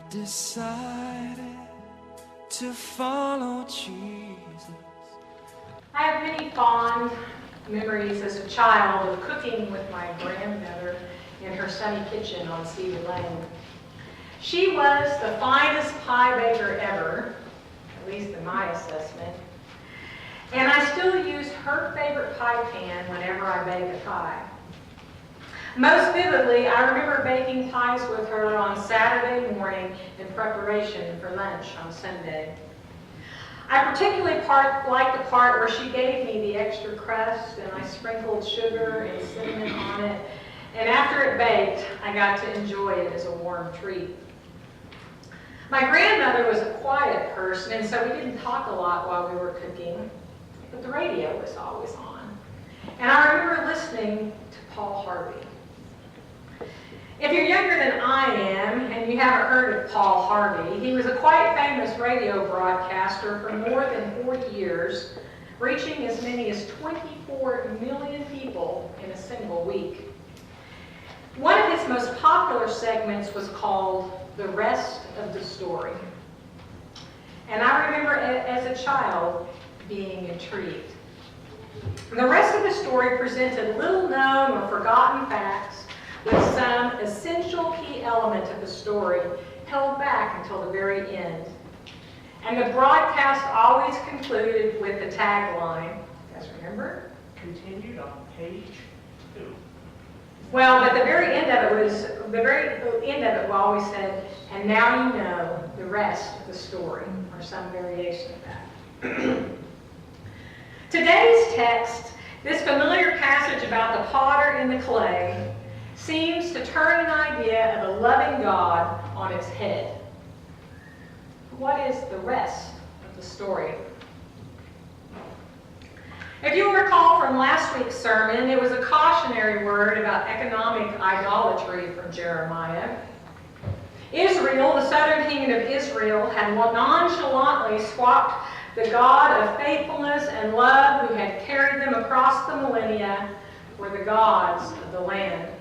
decided to follow Jesus. I have many fond memories as a child of cooking with my grandmother in her sunny kitchen on Cedar Lane. She was the finest pie baker ever, at least in my assessment, and I still use her favorite pie pan whenever I bake a pie. Most vividly, I remember baking pies with her on Saturday morning in preparation for lunch on Sunday. I particularly liked the part where she gave me the extra crust and I sprinkled sugar and cinnamon on it, and after it baked, I got to enjoy it as a warm treat. My grandmother was a quiet person, and so we didn't talk a lot while we were cooking, but the radio was always on. And I remember listening to Paul Harvey. If you're younger than I am, and you haven't heard of Paul Harvey, he was a quite famous radio broadcaster for more than 40 years, reaching as many as 24 million people in a single week. One of his most popular segments was called The Rest of the Story. And I remember as a child being intrigued. The rest of the story presented little known or forgotten facts with some essential key element of the story held back until the very end. And the broadcast always concluded with the tagline, you guys remember? Continued on page 2. Well, but the very end of it always said, and now you know the rest of the story, or some variation of that. Today's text, this familiar passage about the potter and the clay, seems to turn an idea of a loving God on its head. What is the rest of the story? If you recall from last week's sermon, it was a cautionary word about economic idolatry from Jeremiah. Israel, the southern kingdom of Israel, had nonchalantly swapped the God of faithfulness and love who had carried them across the millennia for the gods of the land.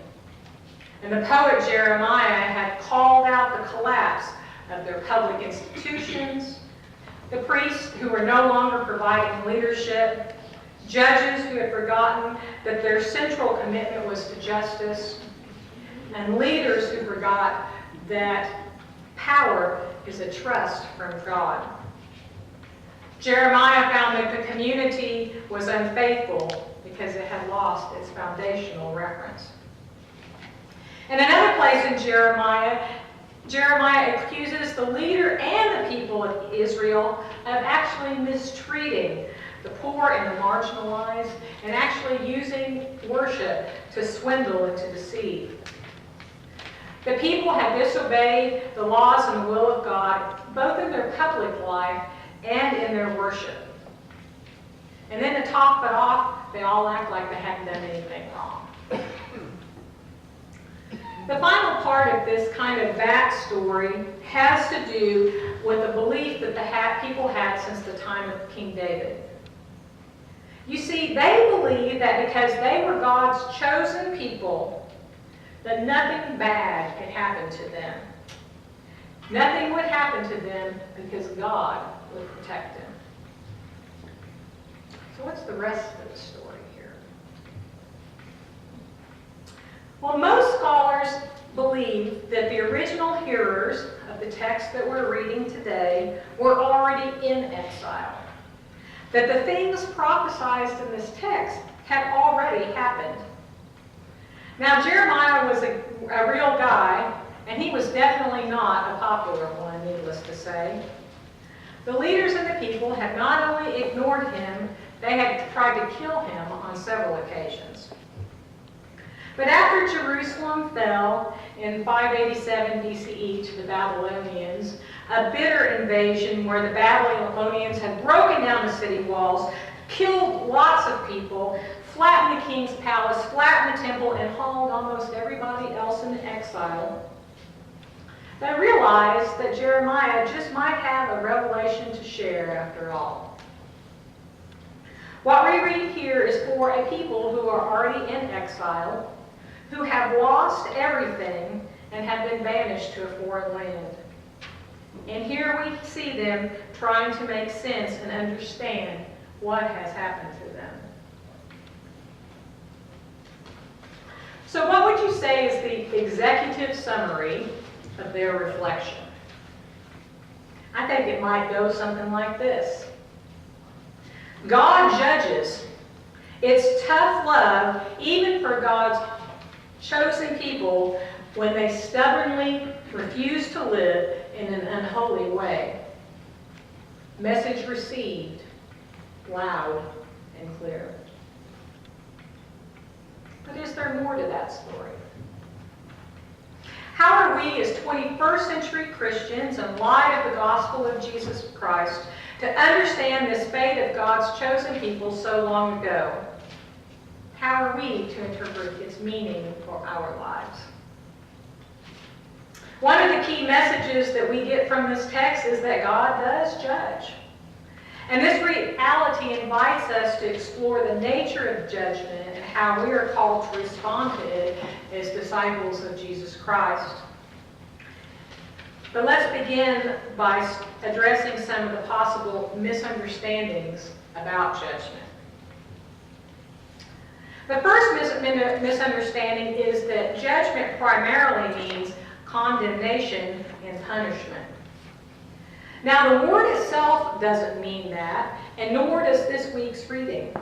And the poet Jeremiah had called out the collapse of their public institutions, the priests who were no longer providing leadership, judges who had forgotten that their central commitment was to justice, and leaders who forgot that power is a trust from God. Jeremiah found that the community was unfaithful because it had lost its foundational reference. In another place in Jeremiah accuses the leader and the people of Israel of actually mistreating the poor and the marginalized, and actually using worship to swindle and to deceive. The people had disobeyed the laws and the will of God, both in their public life and in their worship. And then to top it off, they all act like they hadn't done anything wrong. The final part of this kind of backstory has to do with the belief that the people had since the time of King David. You see, they believed that because they were God's chosen people, that nothing bad could happen to them. Nothing would happen to them because God would protect them. So what's the rest of the story here? Well, most scholars believe that the original hearers of the text that we're reading today were already in exile. That the things prophesied in this text had already happened. Now, Jeremiah was a real guy, and he was definitely not a popular one, needless to say. The leaders of the people had not only ignored him, they had tried to kill him on several occasions. But after Jerusalem fell in 587 BCE to the Babylonians, a bitter invasion where the Babylonians had broken down the city walls, killed lots of people, flattened the king's palace, flattened the temple, and hauled almost everybody else into exile, they realized that Jeremiah just might have a revelation to share after all. What we read here is for a people who are already in exile, who have lost everything and have been banished to a foreign land. And here we see them trying to make sense and understand what has happened to them. So what would you say is the executive summary of their reflection? I think it might go something like this. God judges. It's tough love, even for God's chosen people, when they stubbornly refuse to live in an unholy way. Message received, loud and clear. But is there more to that story? How are we as 21st century Christians, in light of the gospel of Jesus Christ, to understand this fate of God's chosen people so long ago? How are we to interpret its meaning for our lives? One of the key messages that we get from this text is that God does judge. And this reality invites us to explore the nature of judgment and how we are called to respond to it as disciples of Jesus Christ. But let's begin by addressing some of the possible misunderstandings about judgment. The first misunderstanding is that judgment primarily means condemnation and punishment. Now, the word itself doesn't mean that, and nor does this week's reading.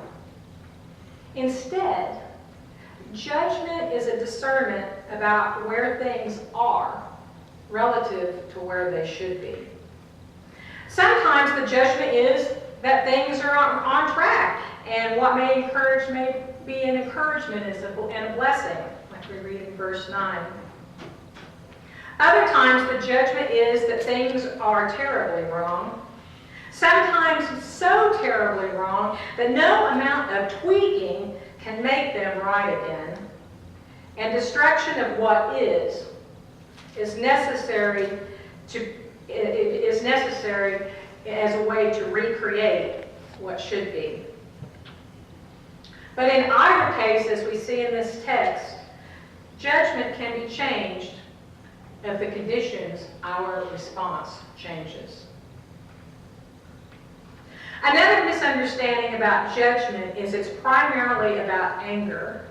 Instead, judgment is a discernment about where things are relative to where they should be. Sometimes the judgment is that things are on track, and what may be an encouragement and a blessing, like we read in verse 9. Other times the judgment is that things are terribly wrong, sometimes so terribly wrong that no amount of tweaking can make them right again, and destruction of what is necessary as a way to recreate what should be. But in either case, as we see in this text, judgment can be changed if the conditions, our response changes. Another misunderstanding about judgment is it's primarily about anger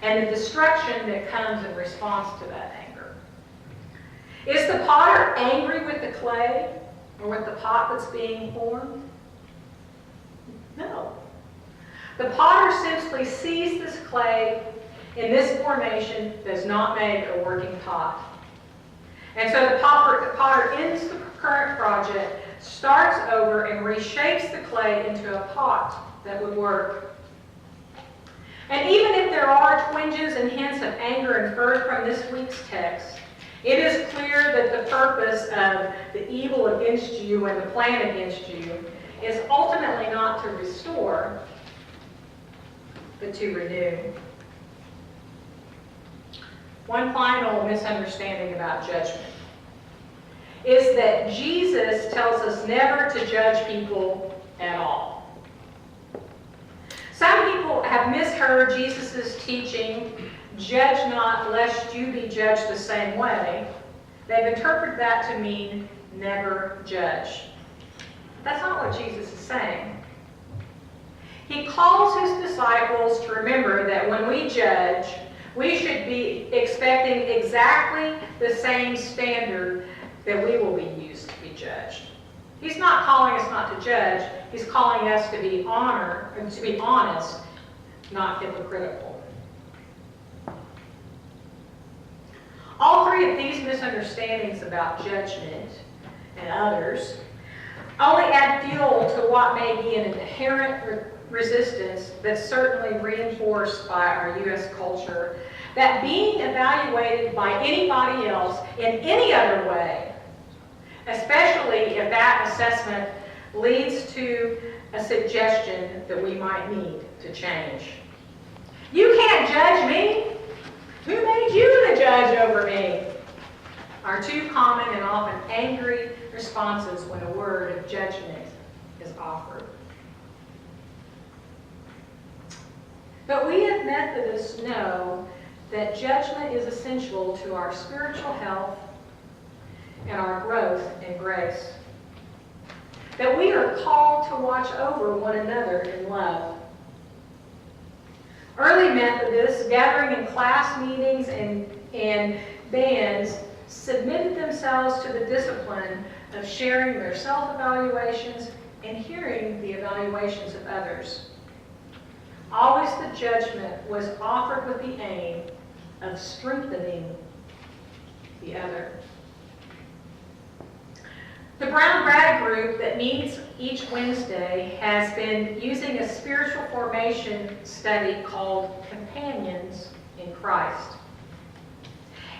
and the destruction that comes in response to that anger. Is the potter angry with the clay or with the pot that's being formed? No. The potter simply sees this clay in this formation does not make a working pot. And so the potter ends the current project, starts over, and reshapes the clay into a pot that would work. And even if there are twinges and hints of anger inferred from this week's text, it is clear that the purpose of the evil against you and the plan against you is ultimately not to restore, but to renew. One final misunderstanding about judgment is that Jesus tells us never to judge people at all. Some people have misheard Jesus' teaching, judge not lest you be judged the same way. They've interpreted that to mean never judge. That's not what Jesus is saying. He calls his disciples to remember that when we judge, we should be expecting exactly the same standard that we will be used to be judged. He's not calling us not to judge. He's calling us to be honest, not hypocritical. All three of these misunderstandings about judgment and others only add fuel to what may be an inherent resistance that's certainly reinforced by our U.S. culture, that being evaluated by anybody else in any other way, especially if that assessment leads to a suggestion that we might need to change. You can't judge me. Who made you the judge over me? Are two common and often angry responses when a word of judgment is offered. But we as Methodists know that judgment is essential to our spiritual health and our growth in grace. That we are called to watch over one another in love. Early Methodists, gathering in class meetings and bands, submitted themselves to the discipline of sharing their self-evaluations and hearing the evaluations of others. Always the judgment was offered with the aim of strengthening the other. The Brown Bragg group that meets each Wednesday has been using a spiritual formation study called Companions in Christ.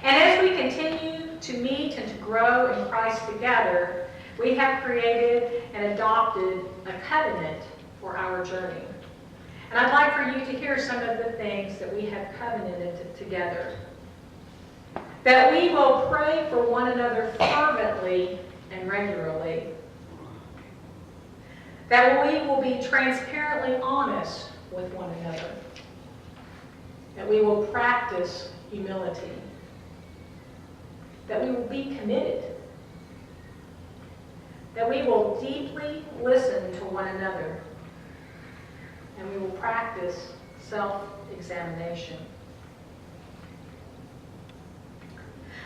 And as we continue to meet and to grow in Christ together, we have created and adopted a covenant for our journey. And I'd like for you to hear some of the things that we have covenanted together. That we will pray for one another fervently and regularly. That we will be transparently honest with one another. That we will practice humility. That we will be committed. That we will deeply listen to one another. And we will practice self-examination.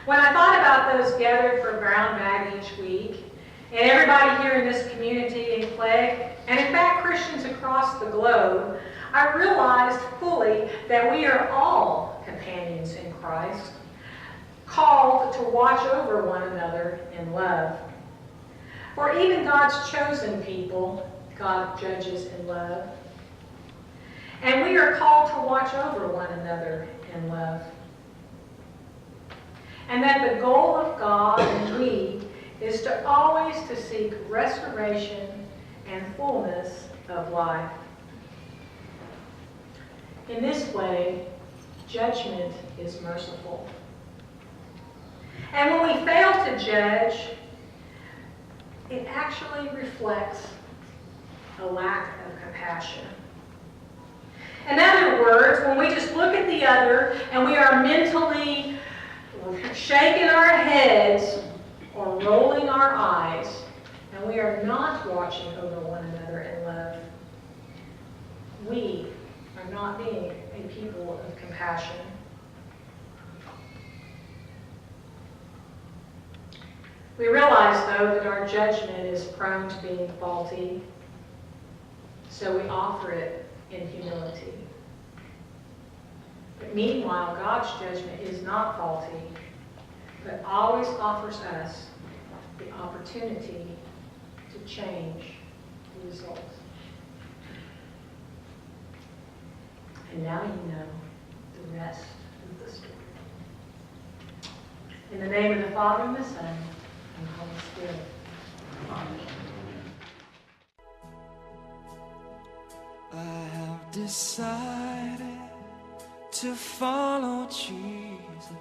When I thought about those gathered for Brown Bag each week, and everybody here in this community in Clegg, and in fact Christians across the globe, I realized fully that we are all companions in Christ, called to watch over one another in love. For even God's chosen people, God judges in love. And we are called to watch over one another in love. And that the goal of God and we is to always to seek restoration and fullness of life. In this way, judgment is merciful. And when we fail to judge, it actually reflects a lack of compassion. In other words, when we just look at the other and we are mentally shaking our heads or rolling our eyes, and we are not watching over one another in love, we are not being a people of compassion. We realize, though, that our judgment is prone to being faulty, so we offer it in humility. But meanwhile, God's judgment is not faulty, but always offers us the opportunity to change the results. And now you know the rest of the story. In the name of the Father, and the Son, and the Holy Spirit. Amen. I have decided to follow Jesus.